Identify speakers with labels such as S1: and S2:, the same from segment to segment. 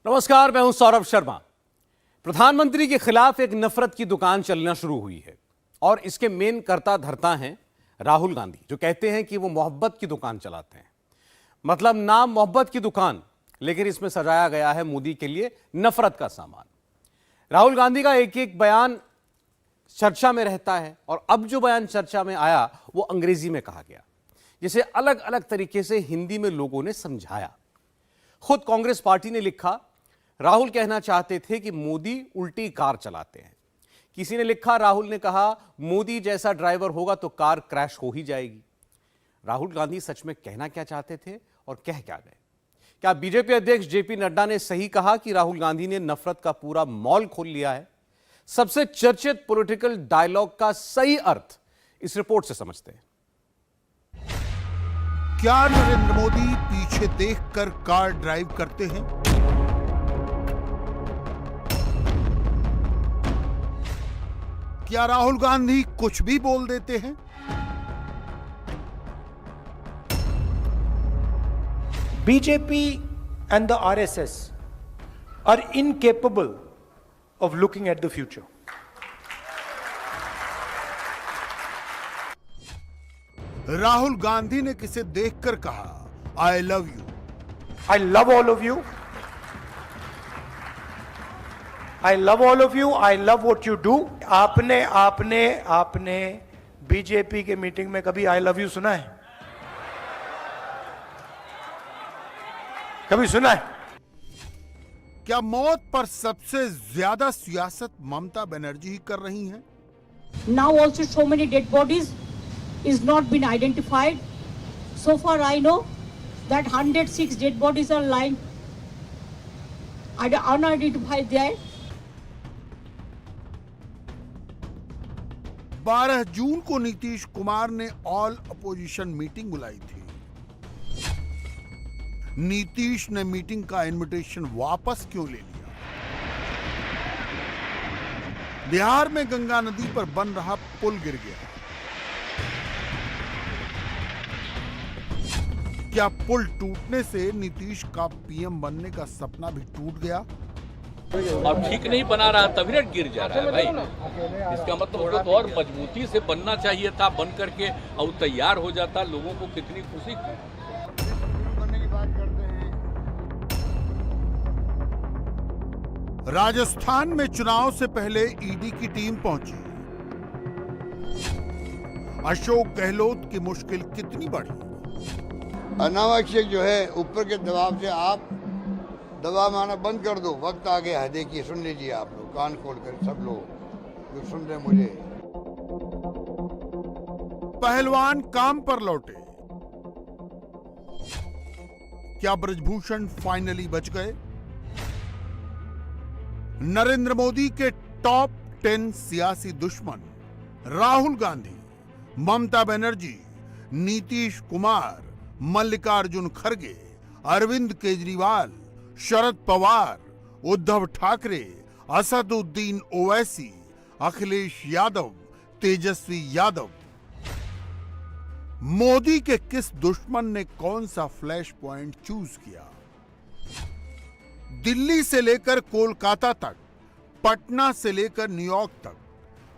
S1: नमस्कार, मैं हूं सौरभ शर्मा। प्रधानमंत्री के खिलाफ एक नफरत की दुकान चलना शुरू हुई है और इसके मेन कर्ता धर्ता हैं राहुल गांधी, जो कहते हैं कि वो मोहब्बत की दुकान चलाते हैं। मतलब नाम मोहब्बत की दुकान, लेकिन इसमें सजाया गया है मोदी के लिए नफरत का सामान। राहुल गांधी का एक एक बयान चर्चा में रहता है और अब जो बयान चर्चा में आया वो अंग्रेजी में कहा गया, जिसे अलग अलग तरीके से हिंदी में लोगों ने समझाया। खुद कांग्रेस पार्टी ने लिखा, राहुल कहना चाहते थे कि मोदी उल्टी कार चलाते हैं। किसी ने लिखा, राहुल ने कहा मोदी जैसा ड्राइवर होगा तो कार क्रैश हो ही जाएगी। राहुल गांधी सच में कहना क्या चाहते थे और कह क्या गए? क्या बीजेपी अध्यक्ष जेपी नड्डा ने सही कहा कि राहुल गांधी ने नफरत का पूरा मॉल खोल लिया है? सबसे चर्चित पॉलिटिकल डायलॉग का सही अर्थ इस रिपोर्ट से समझते हैं।
S2: क्या नरेंद्र मोदी पीछे देखकर कार ड्राइव करते हैं? क्या राहुल गांधी कुछ भी बोल देते हैं?
S3: BJP and the RSS are incapable of looking at the future.
S2: Rahul Gandhi ने किसे देखकर कहा, I love you?
S3: I love all of you. I love all of you. I love what you do. आपने बीजेपी के मीटिंग में कभी I love you सुना है? कभी सुना है?
S2: क्या मौत पर सबसे ज्यादा सियासत ममता बनर्जी ही कर रही हैं?
S4: Now also so many dead bodies is not been identified. So far I know that 106 dead bodies are lying unidentified there.
S2: 12 जून को नीतीश कुमार ने ऑल अपोजिशन मीटिंग बुलाई थी। नीतीश ने मीटिंग का इनविटेशन वापस क्यों ले लिया? बिहार में गंगा नदी पर बन रहा पुल गिर गया। क्या पुल टूटने से नीतीश का पीएम बनने का सपना भी टूट गया?
S5: और ठीक नहीं बना रहा तभी ना गिर जा रहा है भाई। इसका मतलब उसको तो और मजबूती से बनना चाहिए था, बन करके और तैयार हो जाता, लोगों को कितनी खुशी थी।
S2: राजस्थान में चुनाव से पहले ईडी की टीम पहुंची। अशोक गहलोत की मुश्किल कितनी बढ़ी?
S6: अनावश्यक जो है ऊपर के दबाव से आप दबाव माना बंद कर दो। वक्त आ गया है, देखिए, सुन लीजिए आप लोग, कान खोल कर सब लोग जो सुन रहे मुझे।
S2: पहलवान काम पर लौटे। क्या ब्रजभूषण फाइनली बच गए? नरेंद्र मोदी के टॉप 10 सियासी दुश्मन राहुल गांधी, ममता बनर्जी, नीतीश कुमार, मल्लिकार्जुन खड़गे, अरविंद केजरीवाल, शरद पवार, उद्धव ठाकरे, असदुद्दीन ओवैसी, अखिलेश यादव, तेजस्वी यादव। मोदी के किस दुश्मन ने कौन सा फ्लैश पॉइंट चूज किया? दिल्ली से लेकर कोलकाता तक, पटना से लेकर न्यूयॉर्क तक,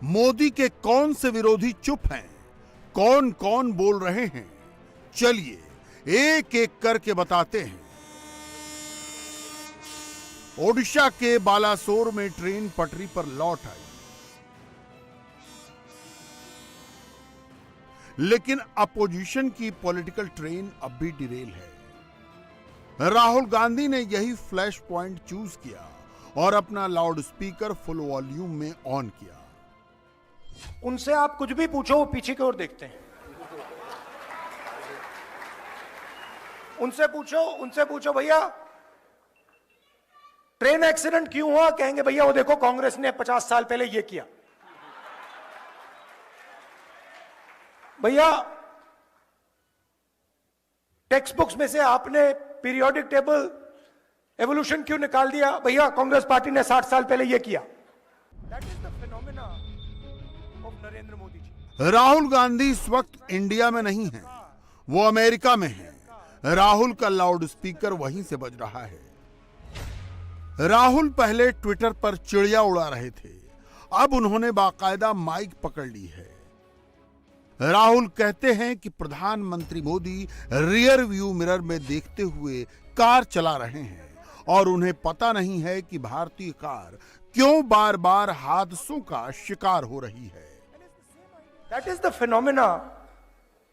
S2: मोदी के कौन से विरोधी चुप हैं? कौन कौन बोल रहे हैं? चलिए एक एक करके बताते हैं। ओडिशा के बालासोर में ट्रेन पटरी पर लौट आई, लेकिन अपोजिशन की पॉलिटिकल ट्रेन अब भी डिरेल है। राहुल गांधी ने यही फ्लैश पॉइंट चूज किया और अपना लाउड स्पीकर फुल वॉल्यूम में ऑन किया।
S3: उनसे आप कुछ भी पूछो, वो पीछे की ओर देखते हैं। उनसे पूछो भैया ट्रेन एक्सीडेंट क्यों हुआ? कहेंगे भैया वो देखो कांग्रेस ने 50 साल पहले ये किया। भैया टेक्स्ट बुक्स में से आपने पीरियोडिक टेबल एवोल्यूशन क्यों निकाल दिया? भैया कांग्रेस पार्टी ने 60 साल पहले ये किया। That is the phenomena of Narendra Modi ji.
S2: Rahul Gandhi इस वक्त इंडिया में नहीं है, वो अमेरिका में है। राहुल का लाउड स्पीकर वहीं से बज रहा है। राहुल पहले ट्विटर पर चिड़िया उड़ा रहे थे, अब उन्होंने बाकायदा माइक पकड़ ली है। राहुल कहते हैं कि प्रधानमंत्री मोदी रियर व्यू मिरर में देखते हुए कार चला रहे हैं और उन्हें पता नहीं है कि भारतीय कार क्यों बार बार हादसों का शिकार हो रही है।
S3: That is the phenomena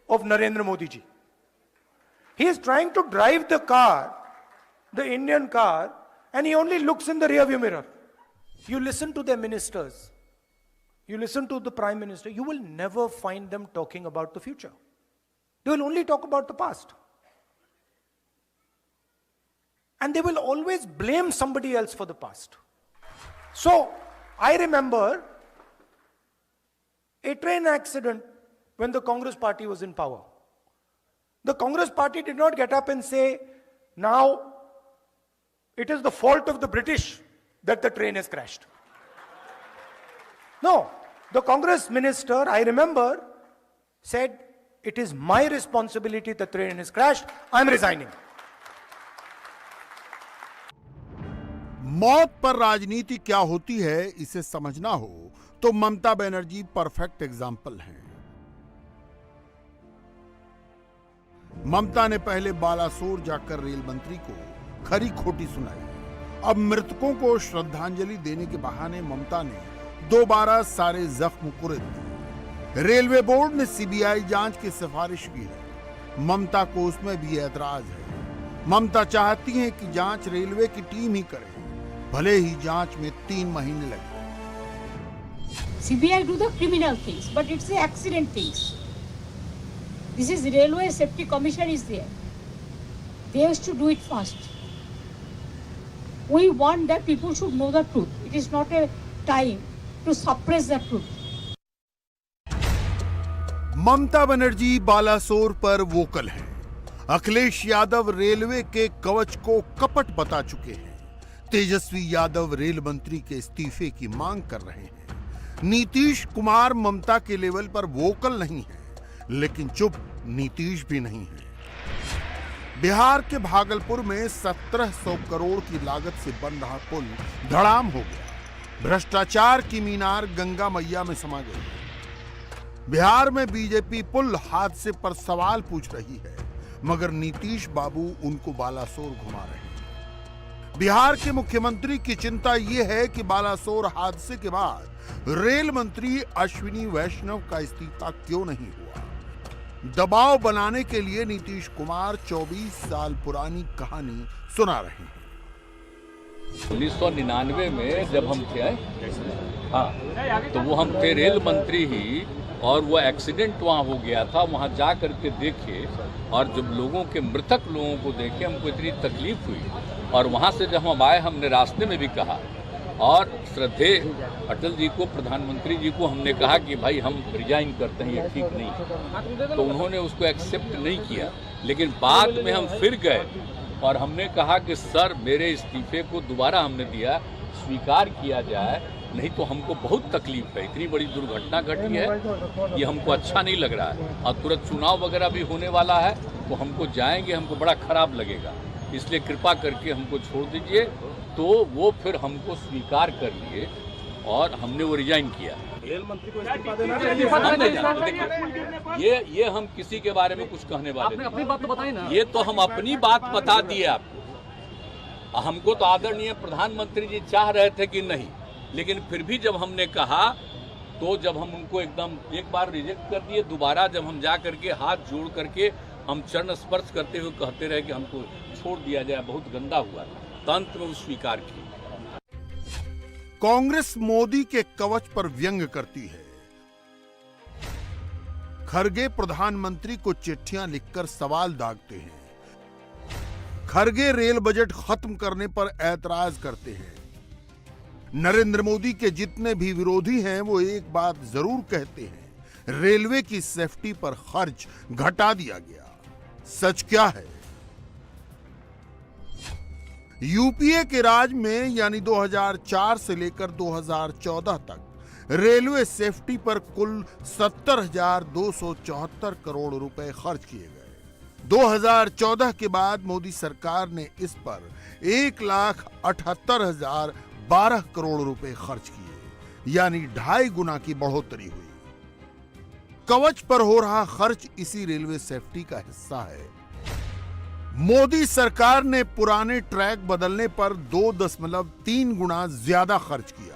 S3: of Narendra Modi ji. He is trying to drive the car, the Indian car, and he only looks in the rearview mirror. You listen to their ministers, you listen to the Prime Minister, you will never find them talking about the future. They will only talk about the past. And they will always blame somebody else for the past. So, I remember a train accident when the Congress party was in power. The Congress party did not get up and say, now it is the fault of the British that the train has crashed. No, the Congress minister, I remember, said, it is my responsibility the train has crashed, I'm resigning.
S2: मौत पर राजनीति क्या होती है इसे समझना हो तो ममता बनर्जी परफेक्ट एग्जाम्पल हैं। ममता ने पहले बालासोर जाकर रेल मंत्री को खरी खोटी सुनाई। अब मृतकों को श्रद्धांजलि देने के बहाने ममता ने दोबारा सारे जख्म कुरेद दिए। रेलवे बोर्ड ने सीबीआई जांच की सिफारिश की है, ममता को उसमें भी ऐतराज है। ममता चाहती हैं कि जांच रेलवे की टीम ही करे, भले ही जांच में 3 महीने लगे।
S4: CBI do the criminal things, but it's the accident things. This is Railway Safety Commission is there. They used to do it fast. We want that people should know the truth. It is not a time to suppress the truth.
S2: Mamata Banerjee Balasore पर vocal हैं। Akhilesh Yadav railway के कवच को कपट बता चुके हैं। Tejashwi Yadav rail मंत्री के इस्तीफे की मांग कर रहे हैं। नीतीश कुमार ममता के लेवल पर वोकल नहीं है, लेकिन चुप नीतीश भी नहीं है। बिहार के भागलपुर में 1700 करोड़ की लागत से बन रहा पुल धड़ाम हो गया। भ्रष्टाचार की मीनार गंगा मैया में समा गई। बिहार में बीजेपी पुल हादसे पर सवाल पूछ रही है, मगर नीतीश बाबू उनको बालासोर घुमा रहे हैं। बिहार के मुख्यमंत्री की चिंता यह है कि बालासोर हादसे के बाद रेल मंत्री अश्विनी वैष्णव का इस्तीफा क्यों नहीं हुआ। दबाव बनाने के लिए नीतीश कुमार 24 साल पुरानी कहानी सुना रहे हैं।
S5: 1999 में जब हम थे, हाँ, तो वो हम थे रेल मंत्री ही, और वो एक्सीडेंट वहाँ हो गया था। वहाँ जा करके देखे और जब लोगों के मृतक लोगों को देखे हमको इतनी तकलीफ हुई। और वहाँ से जब हम आए हमने रास्ते में भी कहा, और श्रद्धेय अटल जी को, प्रधानमंत्री जी को हमने कहा कि भाई हम रिजाइन करते हैं, ये ठीक नहीं। तो उन्होंने उसको एक्सेप्ट नहीं किया। लेकिन बाद में हम फिर गए और हमने कहा कि सर मेरे इस्तीफे को दोबारा हमने दिया, स्वीकार किया जाए, नहीं तो हमको बहुत तकलीफ है। इतनी बड़ी दुर्घटना घटी है, ये हमको अच्छा नहीं लग रहा है। और तुरंत चुनाव वगैरह भी होने वाला है, तो हमको जाएंगे, हमको बड़ा खराब लगेगा। इसलिए कृपा करके हमको छोड़ दीजिए। तो वो फिर हमको स्वीकार कर लिए और हमने वो रिजाइन किया। रेल मंत्री को इस्तीफा देना चाहिए। ये हम किसी के बारे में कुछ कहने वाले नहीं। अपनी बात तो बताइए ना। ये तो हम अपनी बात बता दिए आपको। हमको तो आदरणीय प्रधानमंत्री जी चाह रहे थे कि नहीं, लेकिन फिर भी जब हमने कहा तो जब हम उनको एकदम एक बार रिजेक्ट कर दिए, दोबारा जब हम जा करके हाथ जोड़ करके हम चरण स्पर्श करते हुए कहते रहे कि हमको छोड़ दिया जाए, बहुत गंदा हुआ, तंत्र में स्वीकार की।
S2: कांग्रेस मोदी के कवच पर व्यंग करती है। खरगे प्रधानमंत्री को चिट्ठियां लिखकर सवाल दागते हैं। खरगे रेल बजट खत्म करने पर ऐतराज करते हैं। नरेंद्र मोदी के जितने भी विरोधी हैं वो एक बात जरूर कहते हैं, रेलवे की सेफ्टी पर खर्च घटा दिया गया। सच क्या है? यूपीए के राज में यानी 2004 से लेकर 2014 तक रेलवे सेफ्टी पर कुल 70,274 करोड़ रुपए खर्च किए गए। 2014 के बाद मोदी सरकार ने इस पर 1,78,012 करोड़ रुपए खर्च किए, यानी 2.5 गुना की बढ़ोतरी हुई। कवच पर हो रहा खर्च इसी रेलवे सेफ्टी का हिस्सा है। मोदी सरकार ने पुराने ट्रैक बदलने पर 2.3 गुना ज्यादा खर्च किया।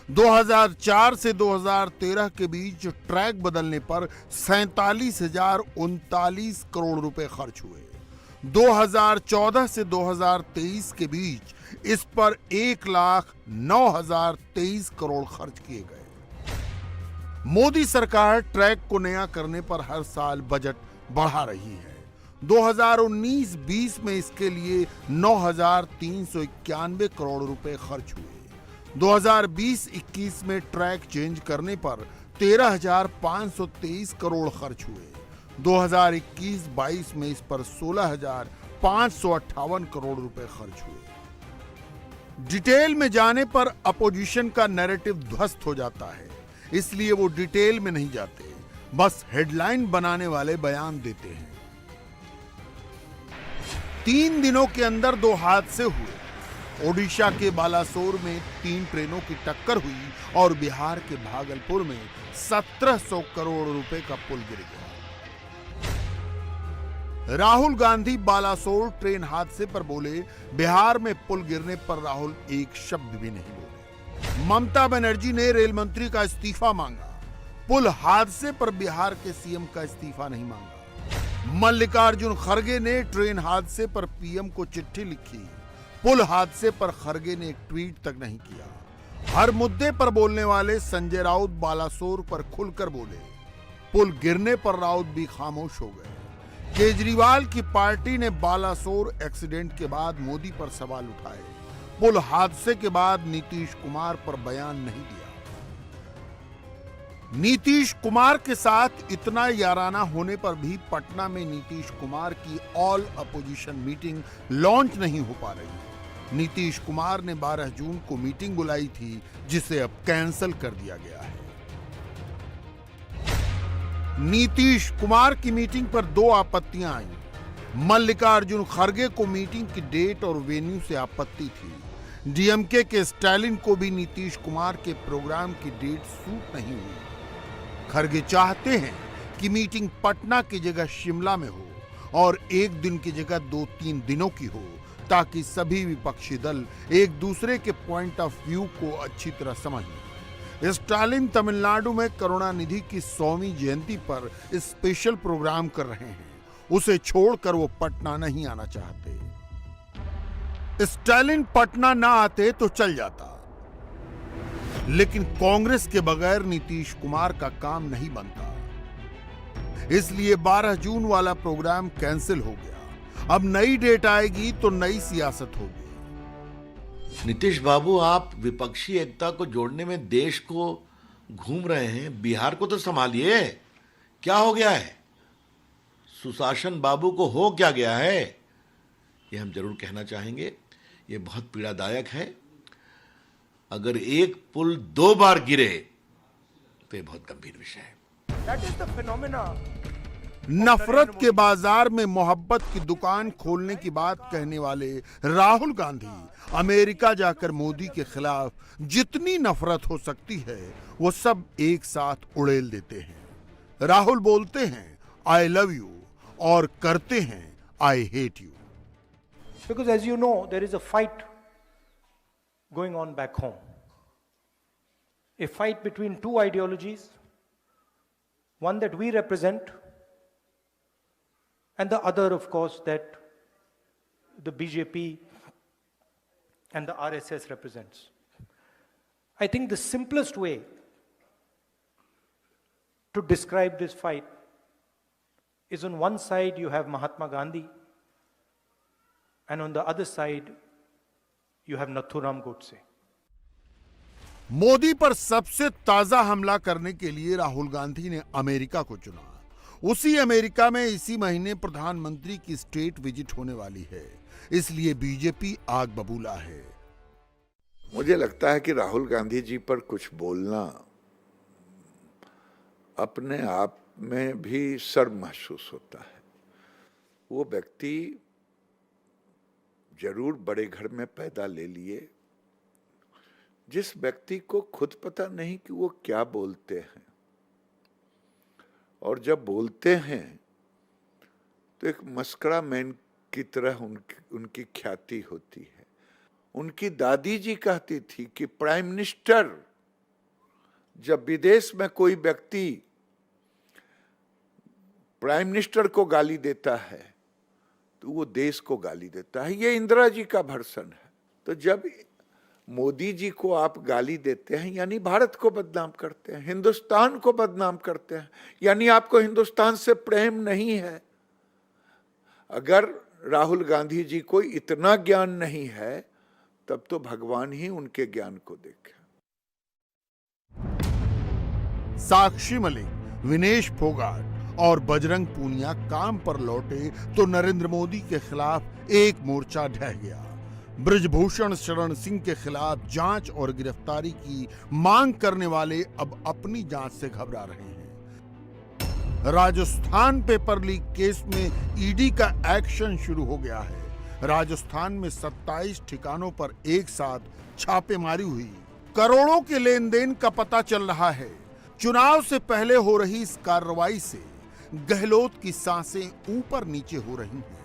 S2: 2004 से 2013 के बीच ट्रैक बदलने पर 47,039 करोड़ रुपए खर्च हुए। 2014 से 2023 के बीच इस पर 1,09,023 करोड़ खर्च किए गए। मोदी सरकार ट्रैक को नया करने पर हर साल बजट बढ़ा रही है। 2019-20 में इसके लिए 9,391 करोड़ रुपए खर्च हुए। 2020-21 में ट्रैक चेंज करने पर 13,523 करोड़ खर्च हुए। 2021-22 में इस पर 16,558 करोड़ रुपए खर्च हुए। डिटेल में जाने पर अपोजिशन का नैरेटिव ध्वस्त हो जाता है, इसलिए वो डिटेल में नहीं जाते, बस हेडलाइन बनाने वाले बयान देते हैं। 3 दिनों के अंदर 2 हादसे हुए। ओडिशा के बालासोर में 3 ट्रेनों की टक्कर हुई और बिहार के भागलपुर में 1,700 करोड़ रुपए का पुल गिर गया। राहुल गांधी बालासोर ट्रेन हादसे पर बोले, बिहार में पुल गिरने पर राहुल एक शब्द भी नहीं बोले। ममता बनर्जी ने रेल मंत्री का इस्तीफा मांगा। पुल हादसे पर बिहार के सीएम का इस्तीफा नहीं मांगा। मल्लिकार्जुन खड़गे ने ट्रेन हादसे पर पीएम को चिट्ठी लिखी। पुल हादसे पर खड़गे ने एक ट्वीट तक नहीं किया। हर मुद्दे पर बोलने वाले संजय राउत बालासोर पर खुलकर बोले। पुल गिरने पर राउत भी खामोश हो गए। केजरीवाल की पार्टी ने बालासोर एक्सीडेंट के बाद मोदी पर सवाल उठाए। पुल हादसे के बाद नीतीश कुमार पर बयान नहीं दिया। नीतीश कुमार के साथ इतना याराना होने पर भी पटना में नीतीश कुमार की ऑल अपोजिशन मीटिंग लॉन्च नहीं हो पा रही। नीतीश कुमार ने 12 जून को मीटिंग बुलाई थी, जिसे अब कैंसिल कर दिया गया है। नीतीश कुमार की मीटिंग पर 2 आपत्तियां आई। मल्लिकार्जुन खड़गे को मीटिंग की डेट और वेन्यू से आपत्ति थी। डीएमके के स्टालिन को भी नीतीश कुमार के प्रोग्राम की डेट सूट नहीं हुई। खड़गे चाहते हैं कि मीटिंग पटना की जगह शिमला में हो और 1 दिन की जगह 2-3 दिनों की हो, ताकि सभी विपक्षी दल एक दूसरे के पॉइंट ऑफ व्यू को अच्छी तरह समझ लें। स्टालिन तमिलनाडु में करुणानिधि की 100वीं जयंती पर स्पेशल प्रोग्राम कर रहे हैं। उसे छोड़कर वो पटना नहीं आना चाहते। स्टालिन पटना ना आते तो चल जाता, लेकिन कांग्रेस के बगैर नीतीश कुमार का काम नहीं बनता। इसलिए 12 जून वाला प्रोग्राम कैंसिल हो गया। अब नई डेट आएगी तो नई सियासत होगी।
S7: नीतीश बाबू, आप विपक्षी एकता को जोड़ने में देश को घूम रहे हैं, बिहार को तो संभालिए। क्या हो गया है? सुशासन बाबू को हो क्या गया है? ये हम जरूर कहना चाहेंगे। ये बहुत पीड़ादायक है। अगर एक पुल 2 बार गिरे तो ये बहुत गंभीर विषय है।
S3: That is the phenomena.
S2: नफरत के बाजार में मोहब्बत की दुकान खोलने की बात कहने वाले राहुल गांधी अमेरिका जाकर मोदी के खिलाफ जितनी नफरत हो सकती है वो सब एक साथ उड़ेल देते हैं। राहुल बोलते हैं आई लव यू और करते हैं I hate you.
S3: Because as you know, there is a fight going on back home. A fight between 2 ideologies, one that we represent, and the other, of course, that the BJP and the RSS represents. I think the simplest way to describe this fight is, on one side you have Mahatma Gandhi, and on the other side you have Nathuram Godse.
S2: Modi पर सबसे ताजा हमला करने के लिए राहुल गांधी ने America को चुना। उसी अमेरिका में इसी महीने प्रधानमंत्री की स्टेट विजिट होने वाली है, इसलिए बीजेपी आग बबूला है।
S8: मुझे लगता है कि राहुल गांधी जी पर कुछ बोलना अपने आप में भी शर्म महसूस होता है। वो व्यक्ति जरूर बड़े घर में पैदा ले लिए, जिस व्यक्ति को खुद पता नहीं कि वो क्या बोलते हैं, और जब बोलते हैं तो एक मस्करा मैन की तरह उनकी ख्याति होती है। उनकी दादी जी कहती थी कि प्राइम मिनिस्टर, जब विदेश में कोई व्यक्ति प्राइम मिनिस्टर को गाली देता है तो वो देश को गाली देता है। ये इंदिरा जी का भर्सन है। तो जब मोदी जी को आप गाली देते हैं यानी भारत को बदनाम करते हैं, हिंदुस्तान को बदनाम करते हैं, यानी आपको हिंदुस्तान से प्रेम नहीं है। अगर राहुल गांधी जी को इतना ज्ञान नहीं है तब तो भगवान ही उनके ज्ञान को देखे।
S2: साक्षी मलिक, विनेश फोगाट और बजरंग पूनिया काम पर लौटे तो नरेंद्र मोदी के खिलाफ एक मोर्चा ढह गया। ब्रजभूषण शरण सिंह के खिलाफ जांच और गिरफ्तारी की मांग करने वाले अब अपनी जांच से घबरा रहे हैं। राजस्थान पेपर लीक केस में ईडी का एक्शन शुरू हो गया है। राजस्थान में 27 ठिकानों पर एक साथ छापेमारी हुई। करोड़ों के लेन देन का पता चल रहा है। चुनाव से पहले हो रही इस कार्रवाई से गहलोत की सांसें ऊपर नीचे हो रही हैं।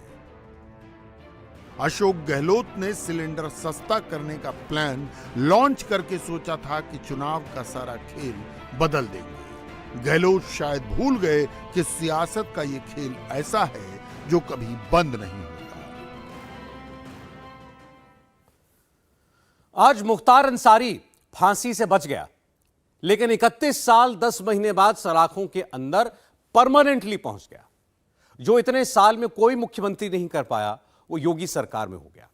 S2: अशोक गहलोत ने सिलेंडर सस्ता करने का प्लान लॉन्च करके सोचा था कि चुनाव का सारा खेल बदल देंगे। गहलोत शायद भूल गए कि सियासत का ये खेल ऐसा है जो कभी बंद नहीं होता।
S1: आज मुख्तार अंसारी फांसी से बच गया, लेकिन 31 साल 10 महीने बाद सलाखों के अंदर परमानेंटली पहुंच गया। जो इतने साल में कोई मुख्यमंत्री नहीं कर पाया वो योगी सरकार में हो गया।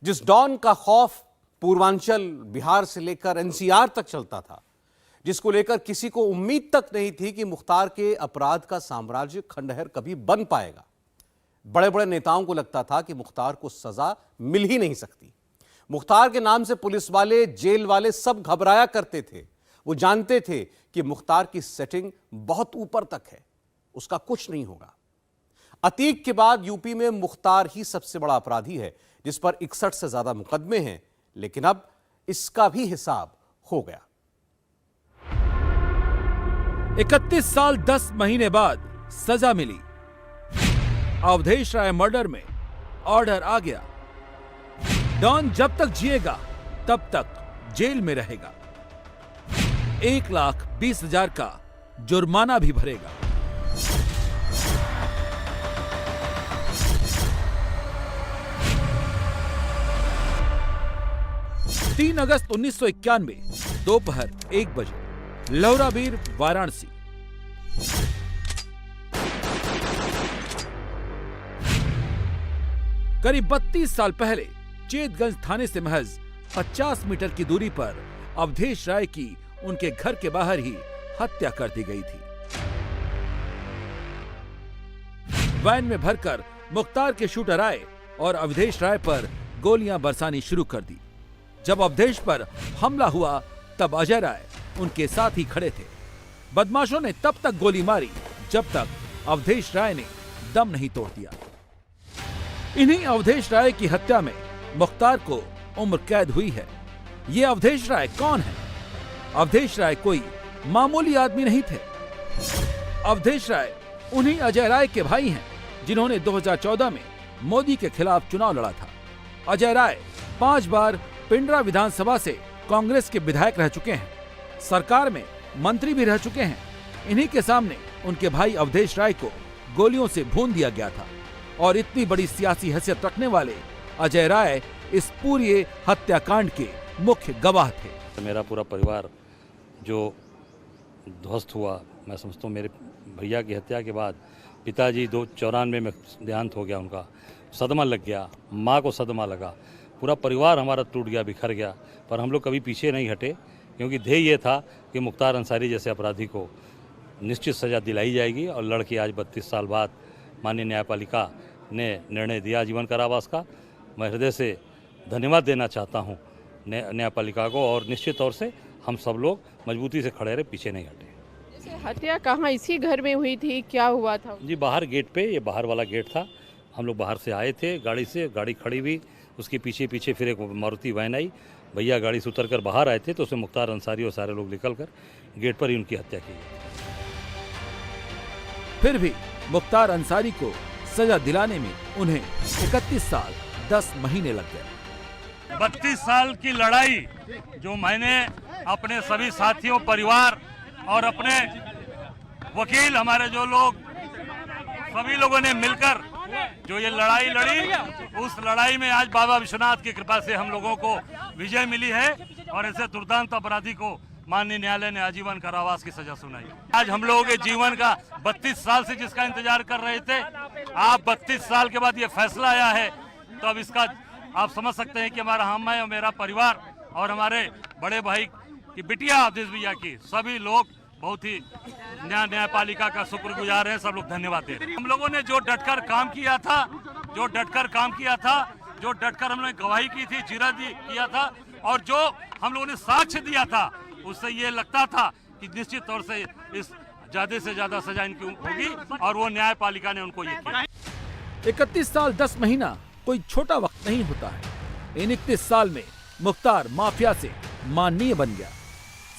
S1: जिस डॉन का खौफ पूर्वांचल, बिहार से लेकर एनसीआर तक चलता था, जिसको लेकर किसी को उम्मीद तक नहीं थी कि मुख्तार के अपराध का साम्राज्य खंडहर कभी बन पाएगा। बड़े बड़े नेताओं को लगता था कि मुख्तार को सजा मिल ही नहीं सकती। मुख्तार के नाम से पुलिस वाले, जेल वाले सब घबराया करते थे। वो जानते थे कि मुख्तार की सेटिंग बहुत ऊपर तक है, उसका कुछ नहीं होगा। अतीक के बाद यूपी में मुख्तार ही सबसे बड़ा अपराधी है, जिस पर 61 से ज्यादा मुकदमे हैं, लेकिन अब इसका भी हिसाब हो गया।
S9: 31 साल 10 महीने बाद सजा मिली। अवधेश राय मर्डर में ऑर्डर आ गया। डॉन जब तक जिएगा तब तक जेल में रहेगा। 1,20,000 का जुर्माना भी भरेगा। तीन अगस्त 1991 दोपहर 1 बजे, लौराबीर, वाराणसी। करीब 32 साल पहले चेतगंज थाने से महज 50 मीटर की दूरी पर अवधेश राय की उनके घर के बाहर ही हत्या कर दी गई थी। वैन में भरकर मुख्तार के शूटर आए और अवधेश राय पर गोलियां बरसानी शुरू कर दी। जब अवधेश पर हमला हुआ तब अजय राय उनके साथ ही खड़े थे। बदमाशों ने तब तक गोली मारी जब तक अवधेश राय ने दम नहीं तोड़ दिया। इन्हीं अवधेश राय की हत्या में मुख्तार को उम्र कैद हुई है। ये अवधेश राय कौन है? अवधेश राय कोई मामूली आदमी नहीं थे। अवधेश राय उन्हीं अजय राय के भाई हैं जिन्होंने 2014 में मोदी के खिलाफ चुनाव लड़ा था। अजय राय 5 बार पिंडरा विधानसभा से कांग्रेस के विधायक रह चुके हैं, सरकार में मंत्री भी रह चुके हैं। इन्हीं के सामने उनके भाई अवधेश राय को गोलियों से भून दिया गया था और इतनी बड़ी सियासी हैसियत रखने वाले अजय राय इस पूरे हत्याकांड के मुख्य गवाह थे।
S10: मेरा पूरा परिवार जो ध्वस्त हुआ, मैं समझता हूँ मेरे भैया की हत्या के बाद पिताजी 94 में देहांत हो गया, उनका सदमा लग गया, माँ को सदमा लगा, पूरा परिवार हमारा टूट गया, बिखर गया। पर हम लोग कभी पीछे नहीं हटे, क्योंकि ध्येय ये था कि मुख्तार अंसारी जैसे अपराधी को निश्चित सज़ा दिलाई जाएगी। और लड़की आज 32 साल बाद माननीय न्यायपालिका ने निर्णय दिया जीवन कारावास का। मैं हृदय से धन्यवाद देना चाहता हूँ न्यायपालिका को, और निश्चित तौर से हम सब लोग मजबूती से खड़े रहे, पीछे नहीं हटे।
S11: जैसे हत्या कहाँ, इसी घर में हुई थी, क्या हुआ था?
S10: जी बाहर गेट पे, ये बाहर वाला गेट था, हम लोग बाहर से आए थे गाड़ी से, गाड़ी खड़ी हुई, उसके पीछे पीछे फिर एक मारुति वैन आई, भैया गाड़ी से उतर कर बाहर आए थे तो उसमें मुख्तार अंसारी और सारे लोग निकल कर गेट पर ही उनकी हत्या की।
S9: फिर भी मुख्तार अंसारी को सजा दिलाने में उन्हें 31 साल 10 महीने लग गए।
S10: 32 साल की लड़ाई जो मैंने अपने सभी साथियों, परिवार और अपने वकील, हमारे जो लोग, सभी लोगों ने मिलकर जो ये लड़ाई लड़ी, उस लड़ाई में आज बाबा विश्वनाथ की कृपा से हम लोगों को विजय मिली है और ऐसे दुर्दांत अपराधी को माननीय न्यायालय ने आजीवन कारावास की सजा सुनाई। आज हम लोगों के जीवन का 32 साल से जिसका इंतजार कर रहे थे, आप 32 साल के बाद ये फैसला आया है, तो अब इसका आप समझ सकते हैं कि हमारा, हम और मेरा परिवार और हमारे बड़े भाई की बिटिया अवधेश भैया की, सभी लोग बहुत ही न्यायपालिका का शुक्रगुजार है। सब लोग धन्यवाद दे रहे हैं। हम लोगों ने जो डटकर काम किया था, जो डटकर हम लोगों ने गवाही की थी, जिरह किया था और जो हम लोगों ने साक्ष्य दिया था, उससे ये लगता था कि निश्चित तौर से इस ज्यादा से ज्यादा सजा इनकी होगी और वो न्यायपालिका ने उनको ये किया।
S9: 31 साल 10 महीना कोई छोटा वक्त नहीं होता है। इन 31 साल में मुख्तार माफिया से माननीय बन गया।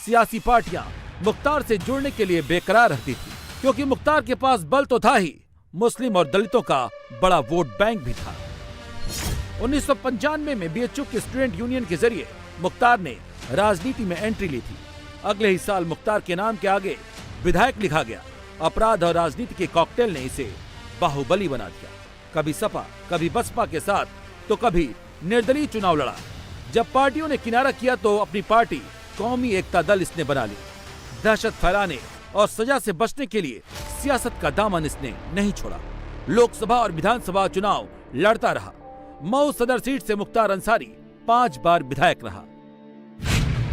S9: सियासी पार्टियां मुख्तार से जुड़ने के लिए बेकरार रहती थी, क्योंकि मुख्तार के पास बल तो था ही, मुस्लिम और दलितों का बड़ा वोट बैंक भी था। 1995 में बीएचयू के स्टूडेंट यूनियन के जरिए मुख्तार ने राजनीति में एंट्री ली थी। अगले ही साल मुख्तार के नाम के आगे विधायक लिखा गया। अपराध और राजनीति के कॉकटेल ने इसे बाहुबली बना दिया। कभी सपा, कभी बसपा के साथ, तो कभी निर्दलीय चुनाव लड़ा। जब पार्टियों ने किनारा किया तो अपनी पार्टी कौमी एकता दल इसने बना ली। दहशत फैलाने और सजा से बचने के लिए सियासत का दामन इसने नहीं छोड़ा। लोकसभा और विधानसभा चुनाव लड़ता रहा। मऊ सदर सीट से मुख्तार अंसारी 5 बार विधायक रहा।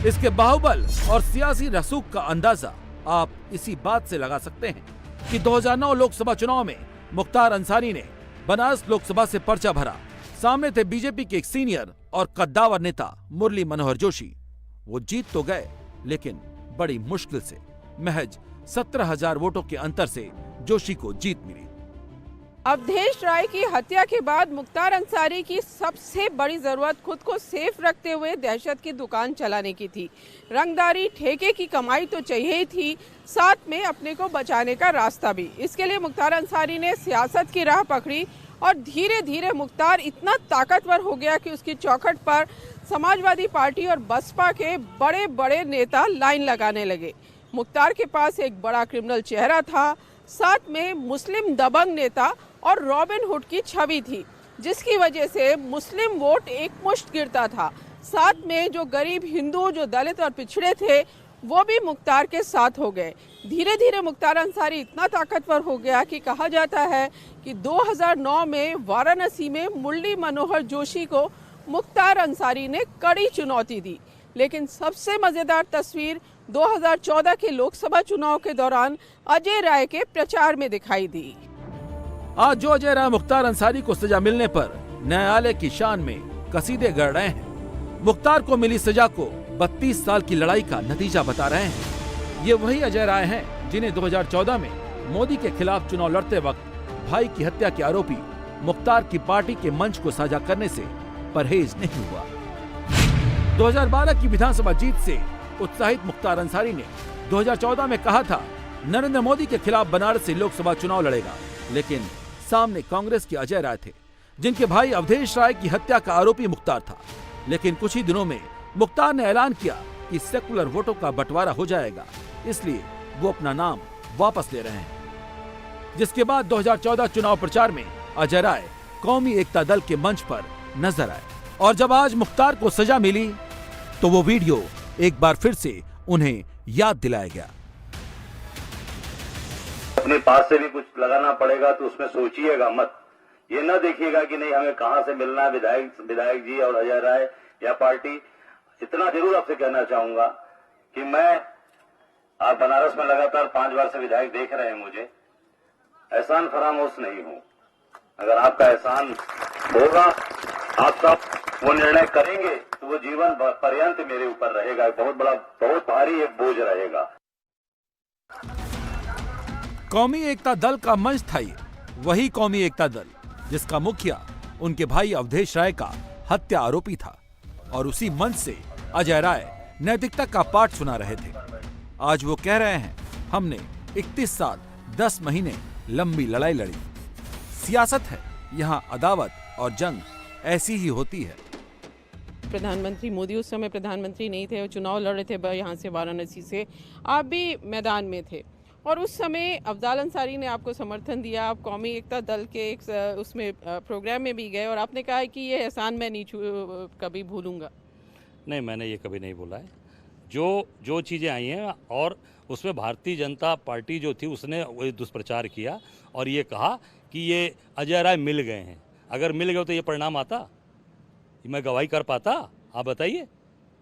S9: इसके बाहुबल और सियासी रसूख का अंदाजा आप इसी बात से लगा सकते हैं कि 2009 लोकसभा चुनाव में मुख्तार अंसारी ने बनारस लोकसभा से पर्चा भरा। सामने थे बीजेपी के एक सीनियर और कद्दावर नेता मुरली मनोहर जोशी। वो जीत तो गए, लेकिन बड़ी मुश्किल से, महज 17,000 वोटों के अंतर से जोशी को जीत मिली।
S11: अवधेश राय की हत्या के बाद मुख्तार अंसारी की सबसे बड़ी जरूरत खुद को सेफ रखते हुए दहशत की दुकान चलाने की थी। रंगदारी, ठेके की कमाई तो चाहिए ही थी, साथ में अपने को बचाने का रास्ता भी। इसके लिए मुख्तार अंसारी ने सियासत की राह पकड़ी और धीरे धीरे मुख्तार इतना ताकतवर हो गया कि उसकी चौखट पर समाजवादी पार्टी और बसपा के बड़े बड़े नेता लाइन लगाने लगे। मुख्तार के पास एक बड़ा क्रिमिनल चेहरा था, साथ में मुस्लिम दबंग नेता और रॉबिन हुड की छवि थी, जिसकी वजह से मुस्लिम वोट एक मुश्त गिरता था। साथ में जो गरीब हिंदू, जो दलित और पिछड़े थे, वो भी मुख्तार के साथ हो गए। धीरे धीरे मुख्तार अंसारी इतना ताकतवर हो गया कि कहा जाता है कि 2009 में वाराणसी में मुरली मनोहर जोशी को मुख्तार अंसारी ने कड़ी चुनौती दी। लेकिन सबसे मजेदार तस्वीर 2014 के लोकसभा चुनाव के दौरान अजय राय के प्रचार में दिखाई दी।
S9: आज जो अजय राय मुख्तार अंसारी को सजा मिलने पर न्यायालय की शान में कसीदे गढ़ रहे हैं। मुख्तार को मिली सजा को 32 साल की लड़ाई का नतीजा बता रहे हैं। ये वही अजय राय हैं जिन्हें 2014 में मोदी के खिलाफ चुनाव लड़ते वक्त भाई की हत्या के आरोपी मुख्तार की पार्टी के मंच को साझा करने से परहेज नहीं हुआ। 2012 की विधानसभा जीत से उत्साहित मुख्तार अंसारी ने 2014 में कहा था नरेंद्र मोदी के खिलाफ बनारस से लोकसभा चुनाव लड़ेगा, लेकिन सामने कांग्रेस के अजय राय थे, जिनके भाई अवधेश राय की हत्या का आरोपी मुख्तार था। लेकिन कुछ ही दिनों में मुख्तार ने ऐलान किया कि सेकुलर वोटों का बंटवारा हो जाएगा, इसलिए वो अपना नाम वापस ले रहे हैं। जिसके बाद 2014 चुनाव प्रचार में अजय राय कौमी एकता दल के मंच पर नजर आए। और जब आज मुख्तार को सजा मिली तो वो वीडियो एक बार फिर से उन्हें याद दिलाया गया।
S12: अपने पास से भी कुछ लगाना पड़ेगा तो उसमें सोचिएगा मत, ये ना देखिएगा कि नहीं हमें कहां से मिलना है, विधायक जी और अजय राय या पार्टी। इतना जरूर आपसे कहना चाहूंगा कि मैं आप बनारस में लगातार 5 बार से विधायक देख रहे हैं, मुझे एहसान फरामोश नहीं हूं। अगर आपका एहसान होगा, आप सब वो निर्णय करेंगे तो वो जीवन पर्यंत मेरे ऊपर रहेगा, बहुत भारी एक बोझ रहेगा।
S9: कौमी एकता दल का मंच था ये, वही कौमी एकता दल जिसका मुखिया उनके भाई अवधेश राय का हत्या आरोपी था। और उसी मंच से अजय राय नैतिकता का पाठ सुना रहे थे। आज वो कह रहे हैं, हमने 31 साल 10 महीने लंबी लड़ाई लड़ी। सियासत है, यहाँ अदावत और जंग ऐसी ही होती है।
S11: प्रधानमंत्री मोदी उस समय प्रधानमंत्री नहीं थे, वो चुनाव लड़ रहे थे यहाँ से वाराणसी से, आप भी मैदान में थे और उस समय अफजाल अंसारी ने आपको समर्थन दिया। आप कौमी एकता दल के एक उसमें प्रोग्राम में भी गए और आपने कहा कि ये एहसान मैं नहीं कभी भूलूंगा।
S10: नहीं, मैंने ये कभी नहीं बोला है। जो चीज़ें आई हैं और उसमें भारतीय जनता पार्टी जो थी उसने वो दुष्प्रचार किया और ये कहा कि ये अजय राय मिल गए हैं। अगर मिल गए तो ये परिणाम आता, मैं गवाही कर पाता? आप बताइए,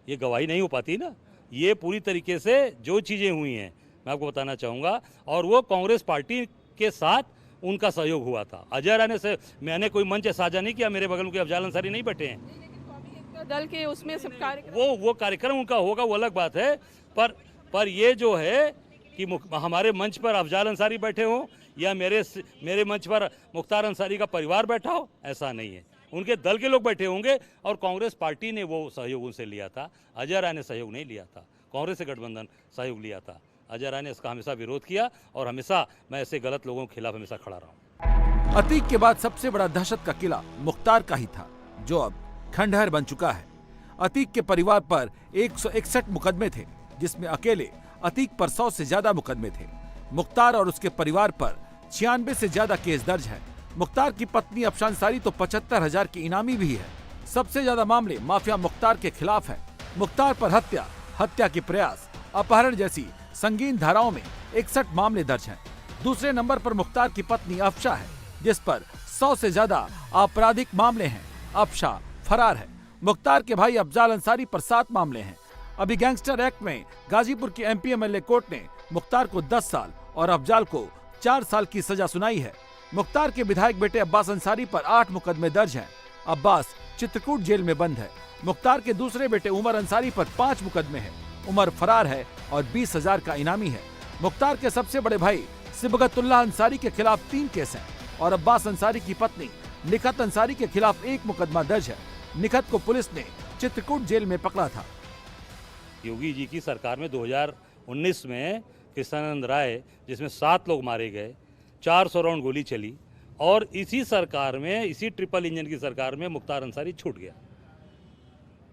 S10: ये गवाही नहीं हो पाती ना। ये पूरी तरीके से जो चीज़ें हुई हैं मैं आपको बताना चाहूँगा, और वो कांग्रेस पार्टी के साथ उनका सहयोग हुआ था। अजय राय ने मैंने कोई मंच साझा नहीं किया, मेरे बगल में अफजाल अंसारी नहीं बैठे हैं।
S11: दल के उसमें सब कार्यक्रम
S10: वो कार्यक्रम उनका होगा, वो अलग बात है। पर ये जो है कि हमारे मंच पर अफजाल अंसारी बैठे हों या मेरे मंच पर मुख्तार अंसारी का परिवार बैठा हो, ऐसा नहीं है। उनके दल के लोग बैठे होंगे और कांग्रेस पार्टी ने वो सहयोग उनसे लिया था। अजय राय ने सहयोग नहीं लिया था, कांग्रेस से गठबंधन सहयोग लिया था। अजय राय ने इसका हमेशा विरोध किया और हमेशा मैं ऐसे गलत लोगों के खिलाफ हमेशा खड़ा रहा हूँ।
S9: अतीक के बाद सबसे बड़ा दहशत का किला मुख्तार का ही था, जो अब खंडहर बन चुका है। अतीक के परिवार पर 161 मुकदमे थे, जिसमें अकेले अतीक पर 100 से ज्यादा मुकदमे थे। मुख्तार और उसके परिवार पर 96 से ज्यादा केस दर्ज है। मुख्तार की पत्नी अफशान अंसारी तो 75,000 की इनामी भी है। सबसे ज्यादा मामले माफिया मुख्तार के खिलाफ है। मुख्तार पर हत्या के प्रयास, अपहरण जैसी संगीन धाराओं में 61 मामले दर्ज हैं। दूसरे नंबर पर मुख्तार की पत्नी अफशा है, जिस पर 100 से ज्यादा आपराधिक मामले हैं। अफशा फरार है। मुख्तार के भाई अफजाल अंसारी पर 7 मामले हैं। अभी गैंगस्टर एक्ट में गाजीपुर की MP MLA कोर्ट ने मुख्तार को 10 साल और अफजाल को 4 साल की सजा सुनाई है। मुख्तार के विधायक बेटे अब्बास अंसारी पर 8 मुकदमे दर्ज हैं। अब्बास चित्रकूट जेल में बंद है। मुख्तार के दूसरे बेटे उमर अंसारी पर 5 मुकदमे हैं। उमर फरार है और 20,000 का इनामी है। मुख्तार के सबसे बड़े भाई सिबगतुल्लाह अंसारी के खिलाफ 3 केस हैं और अब्बास अंसारी की पत्नी निखत अंसारी के खिलाफ 1 मुकदमा दर्ज है। निखत को पुलिस ने चित्रकूट जेल में पकड़ा था।
S10: योगी जी की सरकार में 2019 में कृष्णानंद राय, जिसमें 7 लोग मारे गए, 400 राउंड गोली चली और इसी सरकार में, इसी ट्रिपल इंजन की सरकार में मुख्तार अंसारी छूट गया।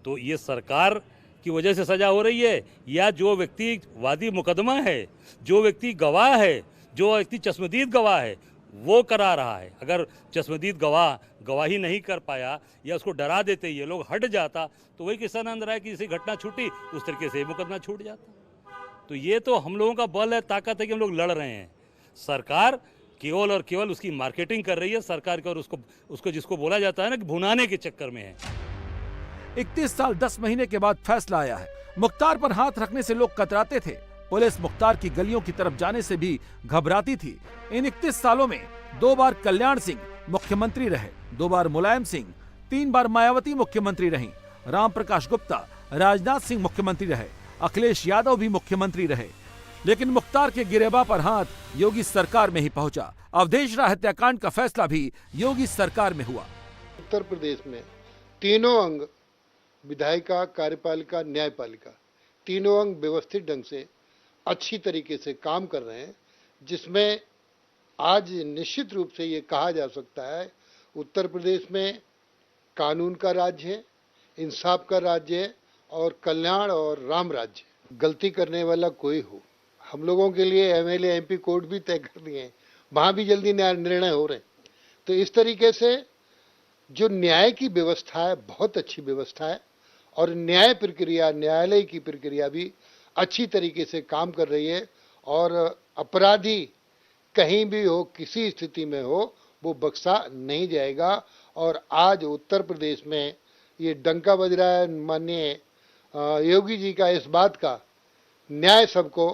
S10: तो ये सरकार की वजह से सजा हो रही है या जो व्यक्ति वादी मुकदमा है, जो व्यक्ति गवाह है, जो व्यक्ति चश्मदीद गवाह है, वो करा रहा है। अगर चश्मदीद गवाह गवाही नहीं कर पाया या उसको डरा देते ये लोग हट जाता, तो वही कृष्णानंद राय की जैसी घटना छूटी उस तरीके से मुकदमा छूट जाता। तो ये तो हम लोगों का बल है, ताकत है कि हम लोग लड़ रहे हैं। सरकार केवल और केवल उसकी मार्केटिंग कर रही है सरकार की, और उसको जिसको बोला जाता है ना कि भुनाने के चक्कर में है।
S9: 31 साल 10 महीने के बाद फैसला आया है। मुख्तार पर हाथ रखने से लोग कतराते थे। पुलिस मुख्तार की गलियों की तरफ जाने से भी घबराती थी। इन 31 सालों में 2 बार कल्याण सिंह मुख्यमंत्री रहे, 2 बार मुलायम सिंह, 3 बार मायावती मुख्यमंत्री रहीं, राम प्रकाश गुप्ता, राजनाथ सिंह मुख्यमंत्री रहे, अखिलेश यादव भी मुख्यमंत्री रहे। लेकिन मुख्तार के गिरेबा पर हाथ योगी सरकार में ही पहुंचा। अवधेश राय हत्याकांड का फैसला भी योगी सरकार में हुआ।
S13: उत्तर प्रदेश में तीनों अंग, विधायिका, कार्यपालिका, न्यायपालिका, तीनों अंग व्यवस्थित ढंग से अच्छी तरीके से काम कर रहे हैं, जिसमें आज निश्चित रूप से ये कहा जा सकता है उत्तर प्रदेश में कानून का राज्य है, इंसाफ का राज्य है और कल्याण और राम राज्य है। गलती करने वाला कोई हो, हम लोगों के लिए MLA MP कोर्ट भी तय कर दिए हैं, वहाँ भी जल्दी निर्णय हो रहे हैं। तो इस तरीके से जो न्याय की व्यवस्था है बहुत अच्छी व्यवस्था है और न्याय प्रक्रिया, न्यायालय की प्रक्रिया भी अच्छी तरीके से काम कर रही है और अपराधी कहीं भी हो, किसी स्थिति में हो, वो बख्शा नहीं जाएगा। और आज उत्तर प्रदेश में ये डंका बज रहा है माननीय योगी जी का इस बात का, न्याय सबको,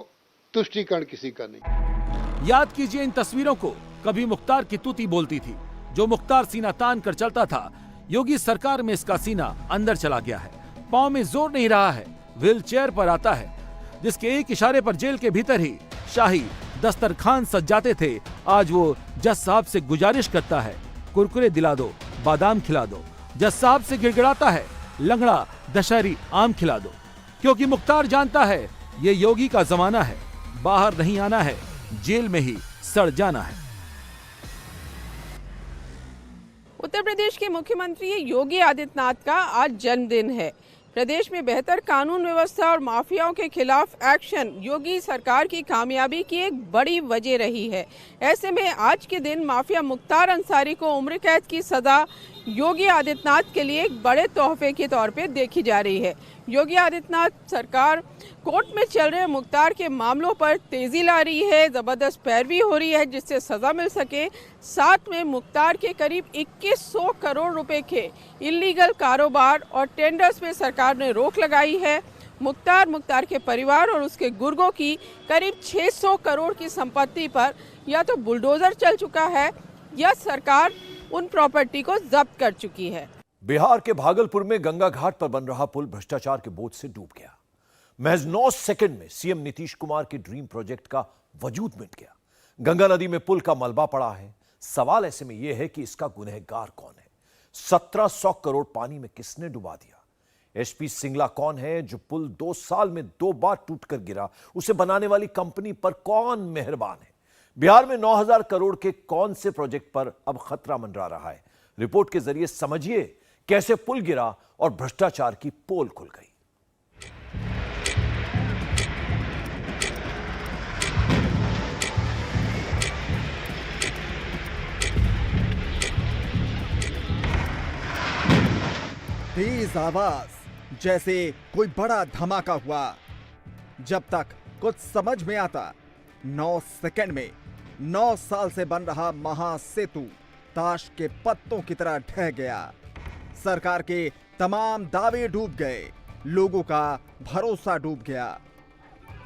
S13: तुष्टीकरण किसी का नहीं।
S9: याद कीजिए इन तस्वीरों को। कभी मुख्तार की तूती बोलती थी, जो मुख्तार सीना तान कर चलता था। योगी सरकार में इसका सीना अंदर चला गया है, पांव में जोर नहीं रहा है, व्हील चेयर पर आता है, जिसके एक इशारे पर जेल के भीतर ही शाही दस्तरखान सज जाते थे। आज वो जज साहब से गुजारिश करता है, कुरकुरे दिला दो, बादाम खिला दो। जज साहब से गिड़गिड़ाता है, लंगड़ा दशहरी आम खिला दो। क्योंकि मुख्तार जानता है ये योगी का जमाना है, बाहर नहीं आना है, जेल में ही सड़ जाना है।
S11: उत्तर प्रदेश के मुख्यमंत्री योगी आदित्यनाथ का आज जन्मदिन है। प्रदेश में बेहतर कानून व्यवस्था और माफियाओं के खिलाफ एक्शन योगी सरकार की कामयाबी की एक बड़ी वजह रही है। ऐसे में आज के दिन माफिया मुख्तार अंसारी को उम्र कैद की सजा योगी आदित्यनाथ के लिए एक बड़े तोहफे के तौर पे देखी जा रही है। योगी आदित्यनाथ सरकार कोर्ट में चल रहे मुख्तार के मामलों पर तेजी ला रही है, जबरदस्त पैरवी हो रही है जिससे सजा मिल सके। साथ में मुख्तार के करीब 2100 करोड़ रुपए के इलीगल कारोबार और टेंडर्स में सरकार ने रोक लगाई है। मुख्तार के परिवार और उसके गुर्गों की करीब 600 करोड़ की संपत्ति पर या तो बुलडोजर चल चुका है या सरकार उन प्रॉपर्टी को जब्त कर चुकी है।
S14: बिहार के भागलपुर में गंगा घाट पर बन रहा पुल भ्रष्टाचार के बोझ से डूब गया। महज 9 सेकंड में सीएम नीतीश कुमार के ड्रीम प्रोजेक्ट का वजूद मिट गया। गंगा नदी में पुल का मलबा पड़ा है। सवाल ऐसे में यह है कि इसका गुनहगार कौन है? 1700 करोड़ पानी में किसने डुबा दिया? एसपी सिंगला कौन है जो पुल 2 साल में 2 बार टूटकर गिरा? उसे बनाने वाली कंपनी पर कौन मेहरबान है? बिहार में 9000 करोड़ के कौन से प्रोजेक्ट पर अब खतरा मंडरा रहा है? रिपोर्ट के जरिए समझिए कैसे पुल गिरा और भ्रष्टाचार की पोल खुल गई।
S15: तेज आवाज जैसे कोई बड़ा धमाका हुआ। जब तक कुछ समझ में आता, 9 सेकंड में 9 साल से बन रहा महासेतु ताश के पत्तों की तरह ढह गया। सरकार के तमाम दावे डूब गए, लोगों का भरोसा डूब गया।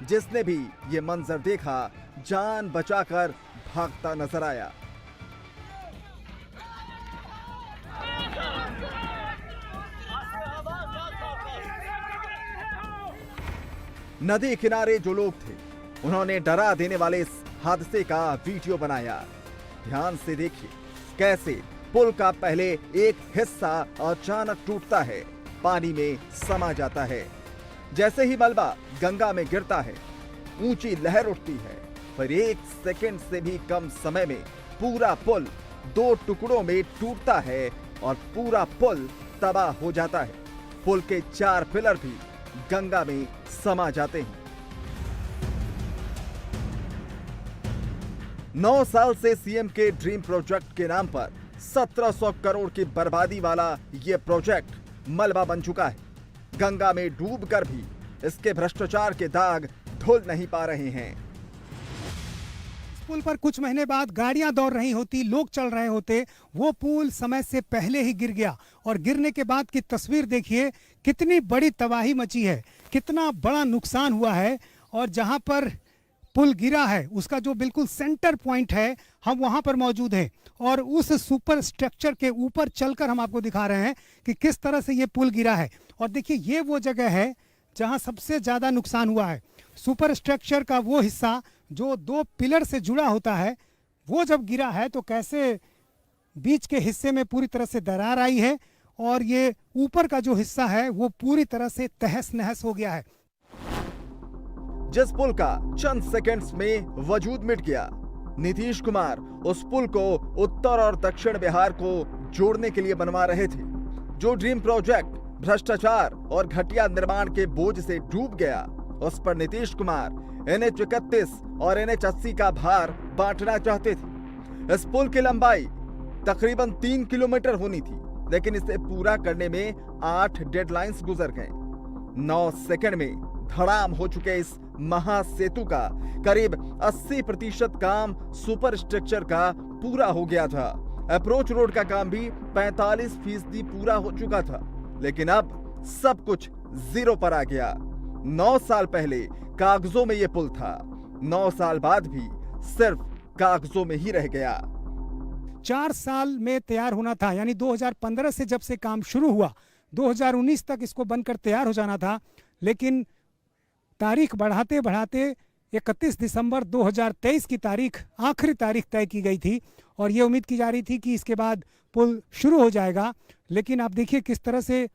S15: जिसने भी ये मंजर देखा जान बचाकर भागता नजर आया। नदी किनारे जो लोग थे उन्होंने डरा देने वाले इस हादसे का वीडियो बनाया। ध्यान से देखिए कैसे पुल का पहले एक हिस्सा अचानक टूटता है, पानी में समा जाता है। जैसे ही मलबा गंगा में गिरता है, ऊंची लहर उठती है। पर 1 सेकंड से भी कम समय में पूरा पुल 2 टुकड़ों में टूटता है और पूरा पुल तबाह हो जाता है। पुल के 4 पिलर भी गंगा में समा जाते हैं। 9 साल से सीएम के ड्रीम प्रोजेक्ट के नाम पर 1700 करोड़ की बर्बादी वाला यह प्रोजेक्ट मलबा बन चुका है। गंगा में डूबकर भी इसके भ्रष्टाचार के दाग धुल नहीं पा रहे हैं।
S16: पुल पर कुछ महीने बाद गाड़ियां दौड़ रही होती, लोग चल रहे होते, वो पुल समय से पहले ही गिर गया। और गिरने के बाद की तस्वीर देखिए, कितनी बड़ी तबाही मची है, कितना बड़ा नुकसान हुआ है। और जहां पर पुल गिरा है उसका जो बिल्कुल सेंटर पॉइंट है, हम वहां पर मौजूद हैं और उस सुपर स्ट्रक्चर के ऊपर चलकर हम आपको दिखा रहे हैं कि किस तरह से ये पुल गिरा है। और देखिए ये वो जगह है जहां सबसे ज़्यादा नुकसान हुआ है। सुपर स्ट्रक्चर का वो हिस्सा जो 2 पिलर से जुड़ा होता है, वो जब गिरा है तो कैसे बीच के हिस्से में पूरी तरह से दरार आई है और ये ऊपर का जो हिस्सा है वो पूरी तरह से तहस नहस हो गया है।
S15: जिस पुल का चंद सेकंड्स में वजूद मिट गया, नीतीश कुमार उस पुल को उत्तर और दक्षिण बिहार को जोड़ने के लिए बनवा रहे थे। जो ड्रीम प्रोजेक्ट भ्रष्टाचार और घटिया निर्माण के बोझ से डूब गया, उस पर नीतीश कुमार NH 31 और NH 80 का भार बांटना चाहते थे। इस पुल की लंबाई तकरीबन 3 किलोमीटर होनी थी, लेकिन इसे पूरा करने में 8 डेडलाइंस गुजर गए। 9 सेकंड में धड़ाम हो चुके इस महासेतु का करीब 80% काम सुपर स्ट्रक्चर का पूरा हो गया था। अप्रोच रोड का काम भी 45% पूरा हो चुका था, लेकिन अब सब कुछ जीरो पर आ गया। 9 साल पहले कागजों में यह पुल था, 9 साल बाद भी सिर्फ कागजों में ही रह गया।
S16: 4 साल में तैयार होना था, यानी 2015 से जब से काम शुरू हुआ 2019 तक इसको बनकर तैयार हो जाना था, लेकिन तारीख बढ़ाते बढ़ाते 31 दिसंबर 2023 की तारीख आखिरी तारीख तय की गई थी और ये उम्मीद की जा रही थी कि इसके बाद पुल शुरू हो जाएगा। लेकिन आप देखिए किस तरह से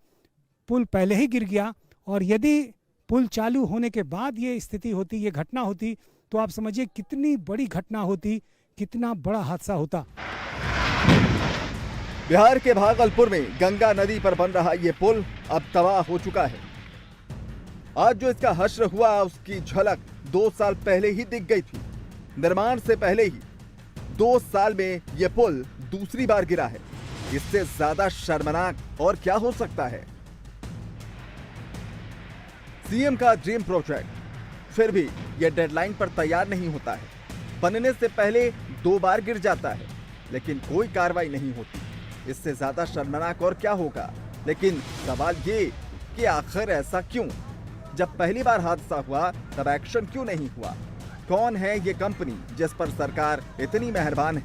S16: पुल पहले ही गिर गया, और यदि पुल चालू होने के बाद ये स्थिति होती, ये घटना होती, तो आप समझिए कितनी बड़ी घटना होती, कितना बड़ा हादसा होता।
S15: बिहार के भागलपुर में गंगा नदी पर बन रहा ये पुल अब तबाह हो चुका है। आज जो इसका हश्र हुआ उसकी झलक 2 साल पहले ही दिख गई थी। निर्माण से पहले ही 2 साल में यह पुल दूसरी बार गिरा है। इससे ज्यादा शर्मनाक और क्या हो सकता है। सीएम का ड्रीम प्रोजेक्ट, फिर भी यह डेडलाइन पर तैयार नहीं होता है। बनने से पहले 2 बार गिर जाता है, लेकिन कोई कार्रवाई नहीं होती। इससे ज्यादा शर्मनाक और क्या होगा। लेकिन सवाल ये कि आखिर ऐसा क्यों? जब पहली बार हादसा हुआ तब एक्शन क्यों नहीं हुआ? कौन है ये कंपनी जिस पर सरकार इतनी मेहरबान है?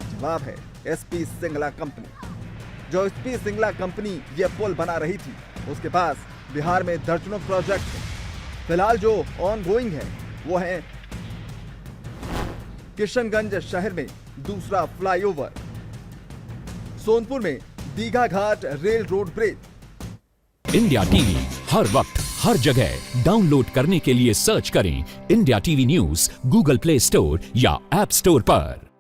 S15: जवाब है एसपी सिंगला कंपनी। जो एसपी सिंगला कंपनी ये पुल बना रही थी, उसके पास बिहार में दर्जनों प्रोजेक्ट हैं। फिलहाल जो ऑन गोइंग है वो है किशनगंज शहर में दूसरा फ्लाईओवर, सोनपुर में Digha Ghat rail road bridge.
S17: India TV हर वक्त हर जगह डाउनलोड करने के लिए सर्च करें India TV news Google Play Store या ऐप स्टोर पर।